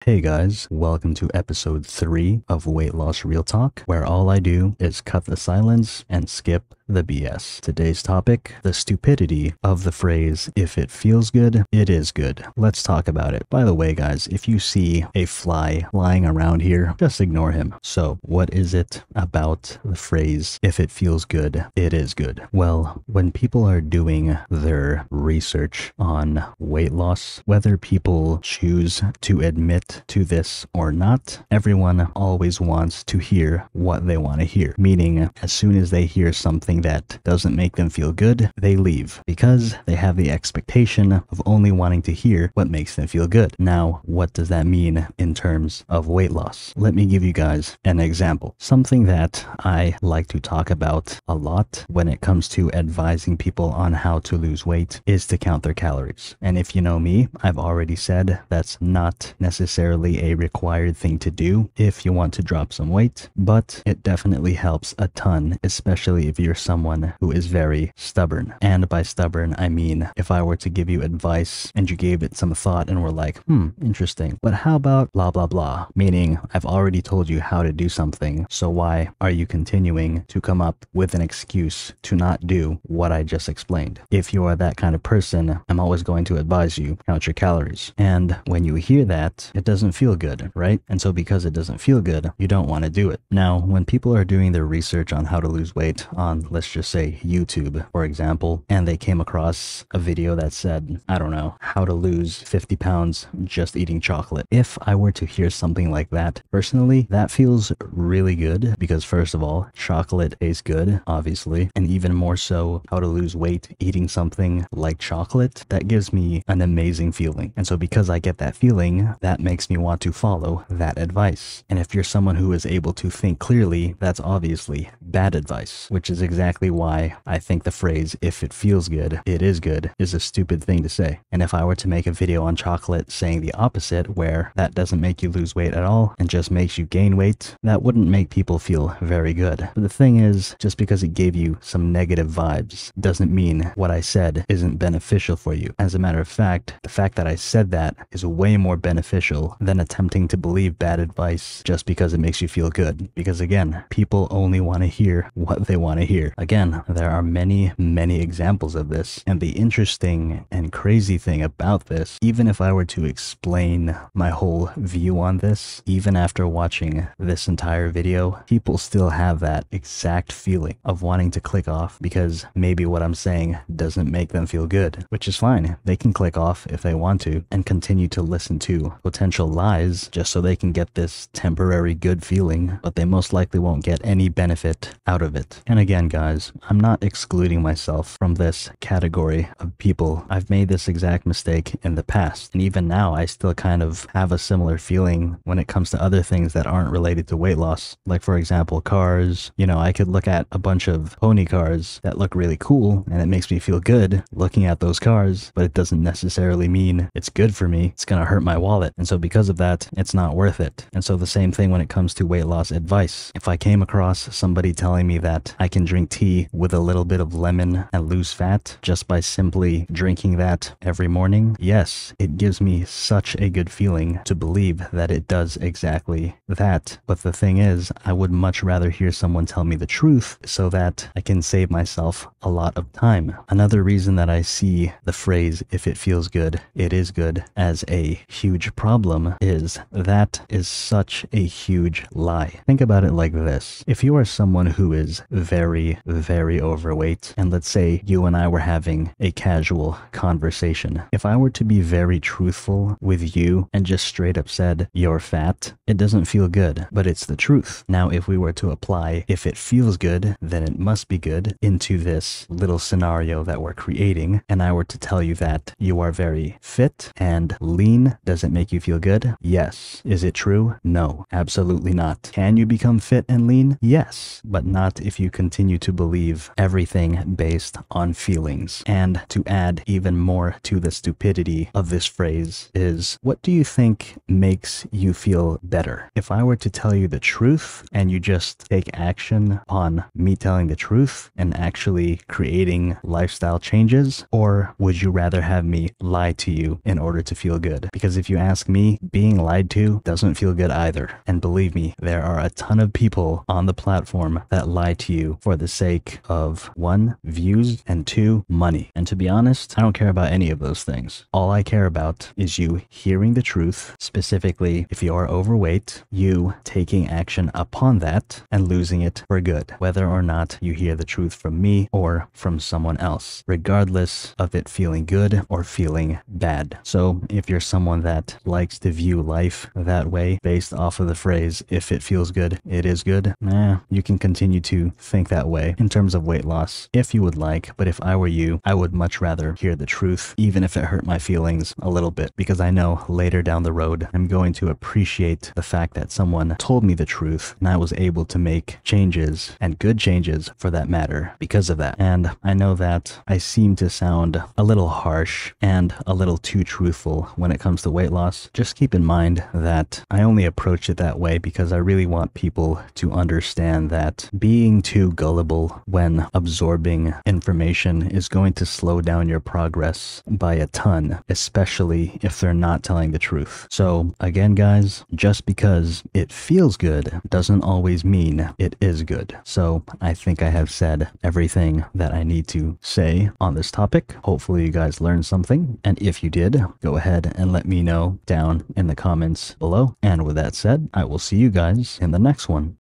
Hey guys, welcome to episode 3 of Weight Loss Real Talk, where all I do is cut the silence and skip the BS. Today's topic, the stupidity of the phrase, if it feels good, it is good. Let's talk about it. By the way guys, if you see a fly flying around here, just ignore him. So, what is it about the phrase, if it feels good, it is good? Well, when people are doing their research on weight loss, whether people choose to admit to this or not, everyone always wants to hear what they want to hear. Meaning, as soon as they hear something that doesn't make them feel good, they leave because they have the expectation of only wanting to hear what makes them feel good. Now, what does that mean in terms of weight loss? Let me give you guys an example. Something that I like to talk about a lot when it comes to advising people on how to lose weight is to count their calories. And if you know me, I've already said that's not necessarily a required thing to do if you want to drop some weight, but it definitely helps a ton, especially if you're someone who is very stubborn. And by stubborn, I mean if I were to give you advice and you gave it some thought and were like, interesting, but how about blah blah blah, meaning I've already told you how to do something, so why are you continuing to come up with an excuse to not do what I just explained? If you are that kind of person, I'm always going to advise you, count your calories. And when you hear that, it doesn't feel good, right? And so because it doesn't feel good, you don't want to do it. Now, when people are doing their research on how to lose weight on, let's just say YouTube, for example, and they came across a video that said, I don't know, how to lose 50 pounds just eating chocolate. If I were to hear something like that, personally, that feels really good because first of all, chocolate tastes good, obviously, and even more so, how to lose weight eating something like chocolate, that gives me an amazing feeling. And so because I get that feeling, that makes me want to follow that advice. And if you're someone who is able to think clearly, that's obviously bad advice, which is exactly why I think the phrase, if it feels good, it is good, is a stupid thing to say. And if I were to make a video on chocolate saying the opposite, where that doesn't make you lose weight at all and just makes you gain weight, that wouldn't make people feel very good. But the thing is, just because it gave you some negative vibes doesn't mean what I said isn't beneficial for you. As a matter of fact, the fact that I said that is way more beneficial than attempting to believe bad advice just because it makes you feel good. Because again, people only want to hear what they want to hear. Again, there are many examples of this. And the interesting and crazy thing about this, even if I were to explain my whole view on this, even after watching this entire video, people still have that exact feeling of wanting to click off because maybe what I'm saying doesn't make them feel good, which is fine. They can click off if they want to and continue to listen to potential lies just so they can get this temporary good feeling, but they most likely won't get any benefit out of it. And again, guys, I'm not excluding myself from this category of people. I've made this exact mistake in the past, and even now I still kind of have a similar feeling when it comes to other things that aren't related to weight loss. Like for example, cars. You know, I could look at a bunch of pony cars that look really cool and it makes me feel good looking at those cars, but it doesn't necessarily mean it's good for me. It's gonna hurt my wallet. And so because of that, it's not worth it. And so the same thing when it comes to weight loss advice. If I came across somebody telling me that I can drink tea with a little bit of lemon and lose fat just by simply drinking that every morning, yes, it gives me such a good feeling to believe that it does exactly that. But the thing is, I would much rather hear someone tell me the truth so that I can save myself a lot of time. Another reason that I see the phrase, if it feels good, it is good, as a huge problem is that is such a huge lie. Think about it like this. If you are someone who is very overweight, and let's say you and I were having a casual conversation, if I were to be very truthful with you and just straight up said, you're fat, it doesn't feel good, but it's the truth. Now, if we were to apply, if it feels good, then it must be good, into this little scenario that we're creating, and I were to tell you that you are very fit and lean, does it make you feel good? Yes. Is it true? No, absolutely not. Can you become fit and lean? Yes. But but not if you continue to believe everything based on feelings. And to add even more to the stupidity of this phrase is, what do you think makes you feel better? If I were to tell you the truth and you just take action on me telling the truth and actually creating lifestyle changes, or would you rather have me lie to you in order to feel good? Because if you ask me, being lied to doesn't feel good either. And believe me, there are a ton of people on the platform that lie to you for the sake of 1, views, and 2, money. And to be honest, I don't care about any of those things. All I care about is you hearing the truth, specifically if you are overweight, you taking action upon that and losing it for good, whether or not you hear the truth from me or from someone else, regardless of it feeling good or feeling bad. So if you're someone that likes to view life that way based off of the phrase, if it feels good, it is good, you can continue to think that way in terms of weight loss if you would like. But if I were you, I would much rather hear the truth, even if it hurt my feelings a little bit, because I know later down the road, I'm going to appreciate the fact that someone told me the truth and I was able to make changes, and good changes for that matter, because of that. And I know that I seem to sound a little harsh and a little too truthful when it comes to weight loss. Just keep in mind that I only approach it that way because I really want people to understand that being too gullible when absorbing information is going to slow down your progress by a ton, especially if they're not telling the truth. So again, guys, just because it feels good doesn't always mean it is good. So I think I have said everything that I need to say on this topic. Hopefully you guys learned something. And if you did, go ahead and let me know down in the comments below. And with that said, I will see you guys in the next one.